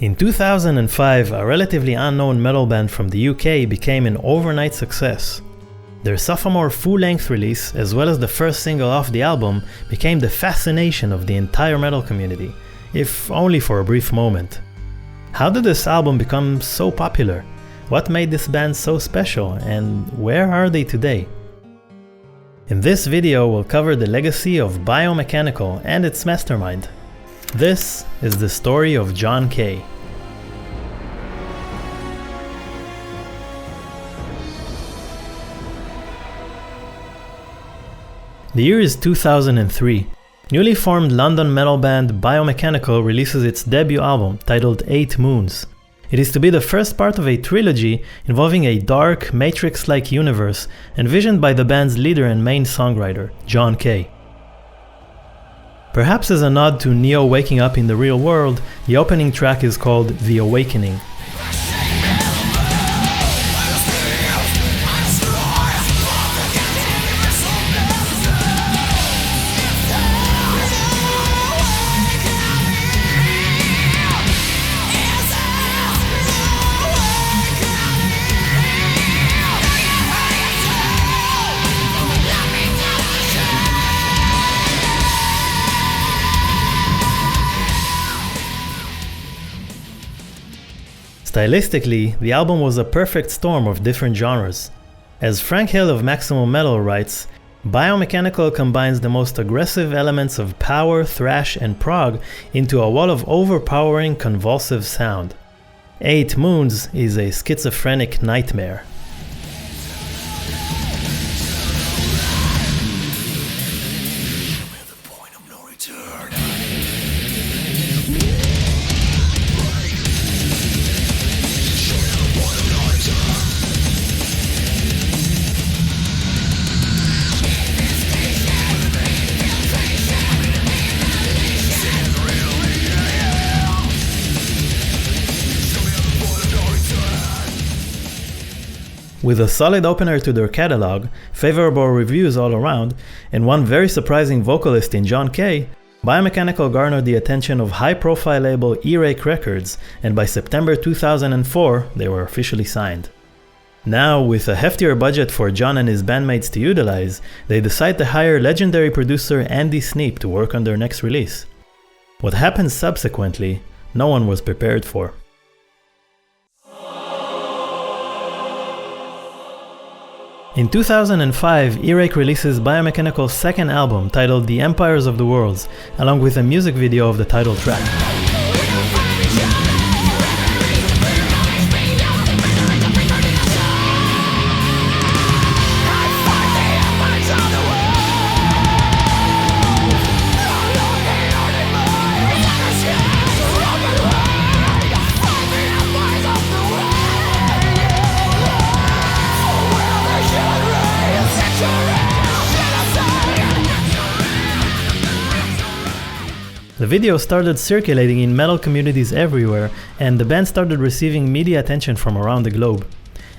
In 2005, a relatively unknown metal band from the UK became an overnight success. Their sophomore full-length release, as well as the first single off the album, became the fascination of the entire metal community, if only for a brief moment. How did this album become so popular? What made this band so special, and where are they today? In this video, we'll cover the legacy of Biomechanical and its mastermind. This is the story of John Kay. The year is 2003. Newly formed London metal band Biomechanical releases its debut album titled 8 Moons. It is to be the first part of a trilogy involving a dark, Matrix-like universe envisioned by the band's leader and main songwriter, John Kay. Perhaps as a nod to Neo waking up in the real world, the opening track is called The Awakening. Stylistically, the album was a perfect storm of different genres. As Frank Hill of Maximum Metal writes, Biomechanical combines the most aggressive elements of power, thrash, and prog into a wall of overpowering, convulsive sound. 8 Moons is a schizophrenic nightmare. With a solid opener to their catalog, favorable reviews all around, and one very surprising vocalist in John Kay, Biomechanical garnered the attention of high-profile label E-Rake Records, and by September 2004, they were officially signed. Now, with a heftier budget for John and his bandmates to utilize, they decide to hire legendary producer Andy Sneap to work on their next release. What happens subsequently, no one was prepared for. In 2005, E-Rake releases Biomechanical second album titled The Empires of the Worlds, along with a music video of the title track. The video started circulating in metal communities everywhere, and the band started receiving media attention from around the globe.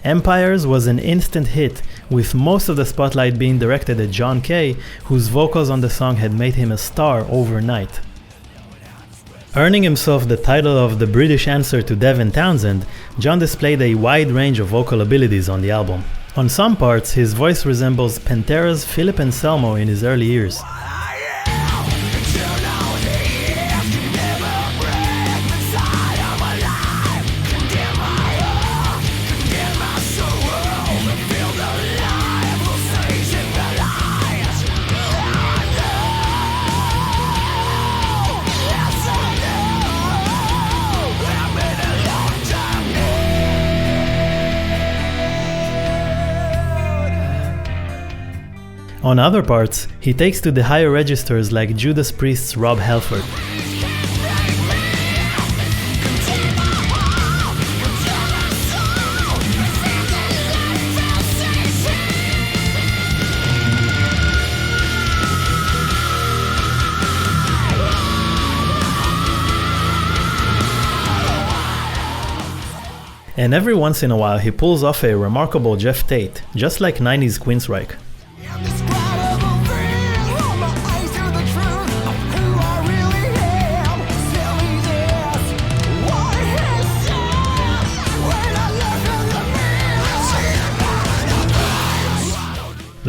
Empires was an instant hit, with most of the spotlight being directed at John Kay, whose vocals on the song had made him a star overnight. Earning himself the title of the British answer to Devin Townsend, John displayed a wide range of vocal abilities on the album. On some parts, his voice resembles Pantera's Philip Anselmo in his early years. On other parts, he takes to the higher registers like Judas Priest's Rob Halford. And every once in a while he pulls off a remarkable Jeff Tate, just like 90s Queensryche.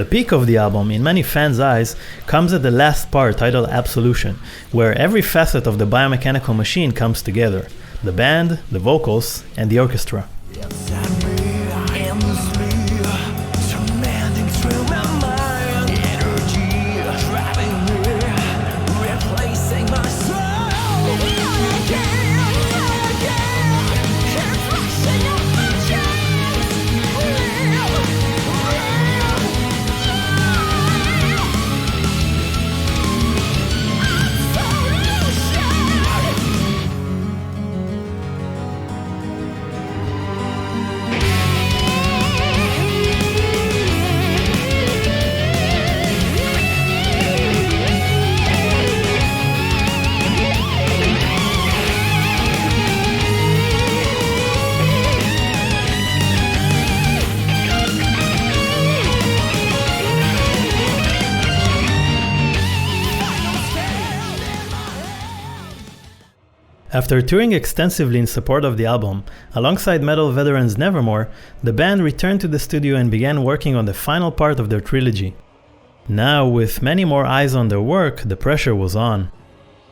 peak of the album, in many fans' eyes, comes at the last part titled Absolution, where every facet of the biomechanical machine comes together: the band, the vocals, and the orchestra. After touring extensively in support of the album, alongside metal veterans Nevermore, the band returned to the studio and began working on the final part of their trilogy. Now, with many more eyes on their work, the pressure was on.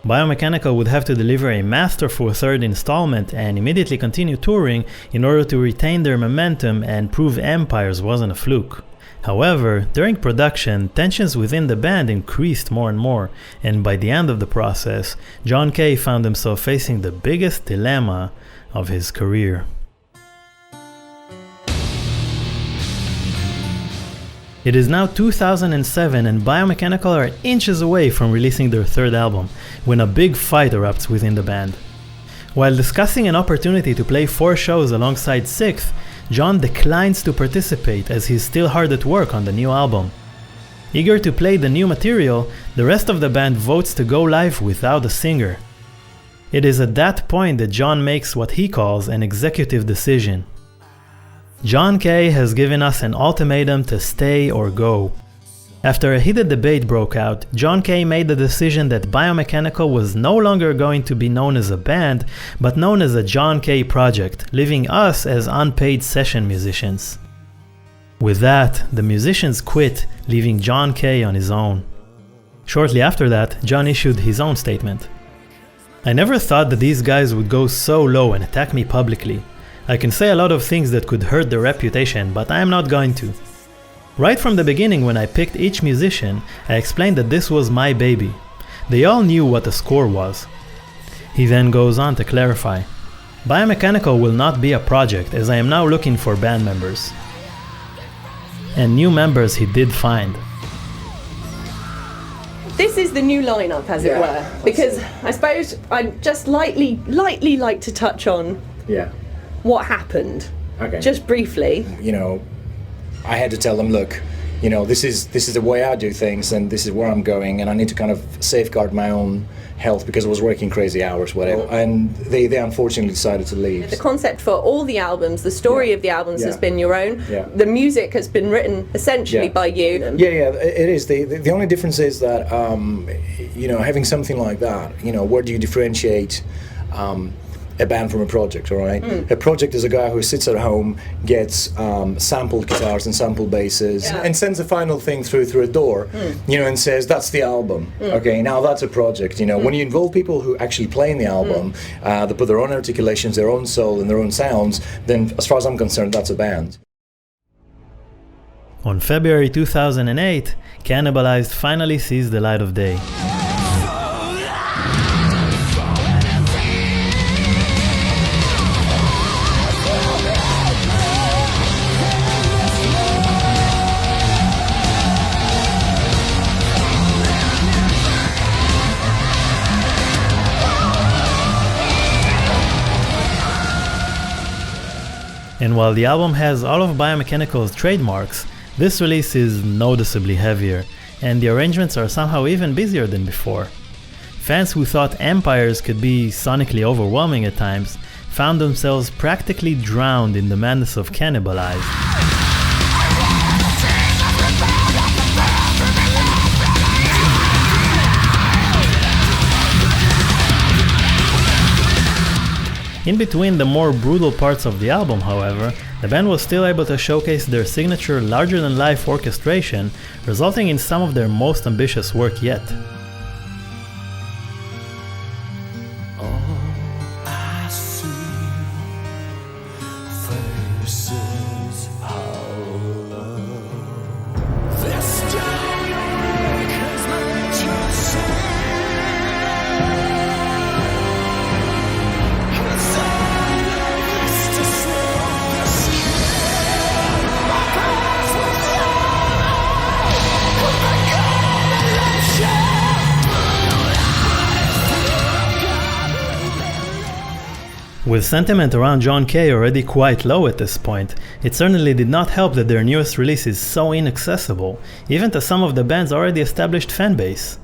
Biomechanical would have to deliver a masterful third installment and immediately continue touring in order to retain their momentum and prove Empires wasn't a fluke. However, during production, tensions within the band increased more and more, and by the end of the process, John Kay found himself facing the biggest dilemma of his career. It is now 2007 and Biomechanical are inches away from releasing their third album, when a big fight erupts within the band. While discussing an opportunity to play 4 shows alongside Sixth, John declines to participate as he's still hard at work on the new album. Eager to play the new material, the rest of the band votes to go live without a singer. It is at that point that John makes what he calls an executive decision. John Kay has given us an ultimatum to stay or go. After a heated debate broke out, John Kay made the decision that Biomechanical was no longer going to be known as a band, but known as a John Kay project, leaving us as unpaid session musicians. With that, the musicians quit, leaving John Kay on his own. Shortly after that, John issued his own statement. "I never thought that these guys would go so low and attack me publicly. I can say a lot of things that could hurt their reputation, but I am not going to. Right from the beginning, when I picked each musician, I explained that this was my baby. They all knew what the score was." He then goes on to clarify, "Biomechanical will not be a project, as I am now looking for band members." And new members he did find. This is the new lineup, as it were, because I suppose I'd just lightly like to touch on what happened. Okay. Just briefly. You know, I had to tell them, look, you know, this is the way I do things, and this is where I'm going, and I need to kind of safeguard my own health because I was working crazy hours, whatever. And they unfortunately decided to leave. The concept for all the albums, the story of the albums has been your own. Yeah. The music has been written essentially by you. Yeah, it is. The only difference is that, you know, having something like that, you know, where do you differentiate a band from a project, all right? A project is a guy who sits at home, gets sampled guitars and sampled basses, and sends a final thing through a door, you know, and says, that's the album. Okay, now that's a project, you know. When you involve people who actually play in the album, they put their own articulations, their own soul, and their own sounds, then as far as I'm concerned, that's a band. On February 2008, Cannibalized finally sees the light of day. And while the album has all of Biomechanical's trademarks, this release is noticeably heavier, and the arrangements are somehow even busier than before. Fans who thought Empires could be sonically overwhelming at times found themselves practically drowned in the madness of Cannibalized. In between the more brutal parts of the album, however, the band was still able to showcase their signature larger-than-life orchestration, resulting in some of their most ambitious work yet. With sentiment around John Kay already quite low at this point, it certainly did not help that their newest release is so inaccessible, even to some of the band's already established fanbase.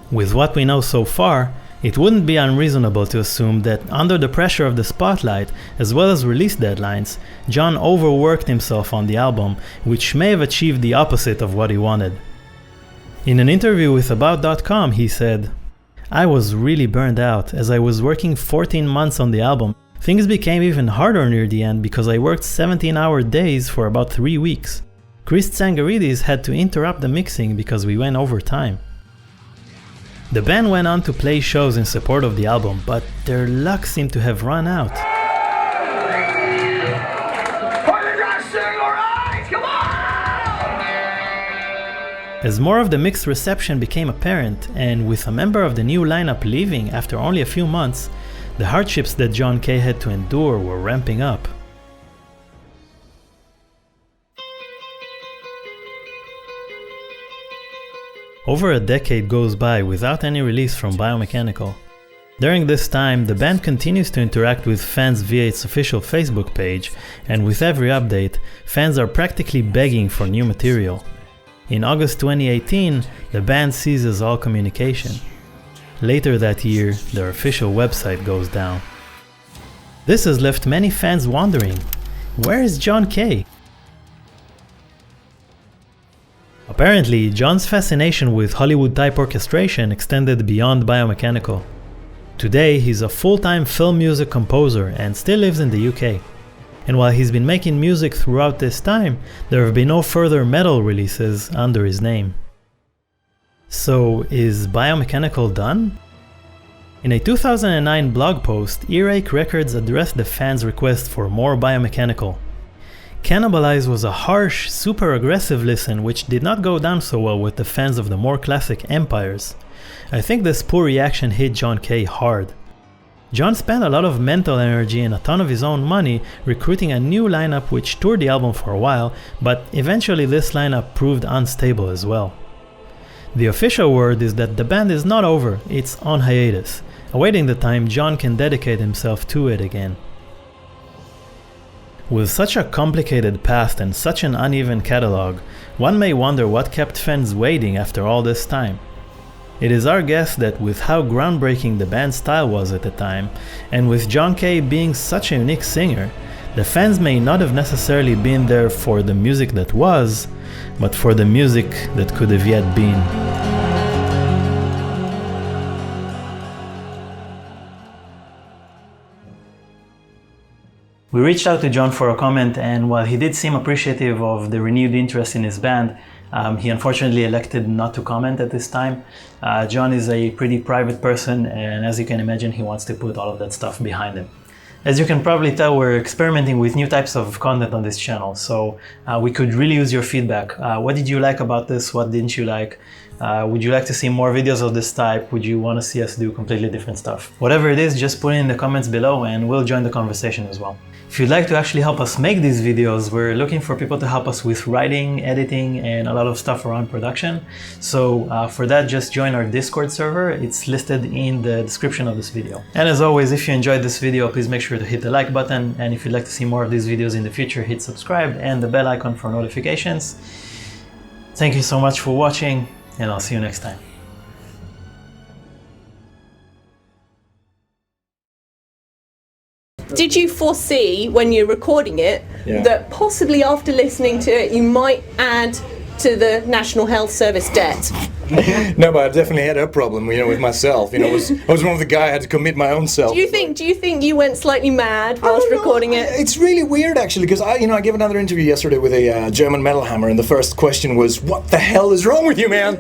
With what we know so far, it wouldn't be unreasonable to assume that under the pressure of the spotlight, as well as release deadlines, John overworked himself on the album, which may have achieved the opposite of what he wanted. In an interview with About.com, he said, "I was really burned out. As I was working 14 months on the album, things became even harder near the end because I worked 17-hour days for about 3 weeks. Chris Tsangaridis had to interrupt the mixing because we went over time." The band went on to play shows in support of the album, but their luck seemed to have run out. As more of the mixed reception became apparent, and with a member of the new lineup leaving after only a few months, the hardships that John Kay had to endure were ramping up. Over a decade goes by without any release from Biomechanical. During this time, the band continues to interact with fans via its official Facebook page, and with every update, fans are practically begging for new material. In August 2018, the band ceases all communication. Later that year, their official website goes down. This has left many fans wondering, where is John Kay? Apparently, John's fascination with Hollywood-type orchestration extended beyond Biomechanical. Today, he's a full-time film music composer and still lives in the UK. And while he's been making music throughout this time, there have been no further metal releases under his name. So, is Biomechanical done? In a 2009 blog post, Earache Records addressed the fans' request for more Biomechanical. Cannibalize was a harsh, super aggressive listen which did not go down so well with the fans of the more classic Empires. I think this poor reaction hit John Kay hard. John spent a lot of mental energy and a ton of his own money recruiting a new lineup which toured the album for a while, but eventually this lineup proved unstable as well. The official word is that the band is not over, it's on hiatus, awaiting the time John can dedicate himself to it again. With such a complicated past and such an uneven catalog, one may wonder what kept fans waiting after all this time. It is our guess that with how groundbreaking the band's style was at the time, and with John Kay being such a unique singer, the fans may not have necessarily been there for the music that was, but for the music that could have yet been. We reached out to John for a comment, and while he did seem appreciative of the renewed interest in his band, he unfortunately elected not to comment at this time. John is a pretty private person, and as you can imagine, he wants to put all of that stuff behind him. As you can probably tell, we're experimenting with new types of content on this channel, so we could really use your feedback. What did you like about this? What didn't you like? Would you like to see more videos of this type? Would you want to see us do completely different stuff? Whatever it is, just put it in the comments below and we'll join the conversation as well. If you'd like to actually help us make these videos, we're looking for people to help us with writing, editing, and a lot of stuff around production. So for that, just join our Discord server. It's listed in the description of this video. And as always, if you enjoyed this video, please make sure to hit the like button. And if you'd like to see more of these videos in the future, hit subscribe and the bell icon for notifications. Thank you so much for watching, and I'll see you next time. Did you foresee when you're recording it that possibly after listening to it you might add to the National Health Service debt? No, but I definitely had a problem, with myself. I was one of the guys I had to commit my own self. Do you think you went slightly mad whilst recording it? It's really weird, actually, because I gave another interview yesterday with a German metal hammer, and the first question was, "What the hell is wrong with you, man?"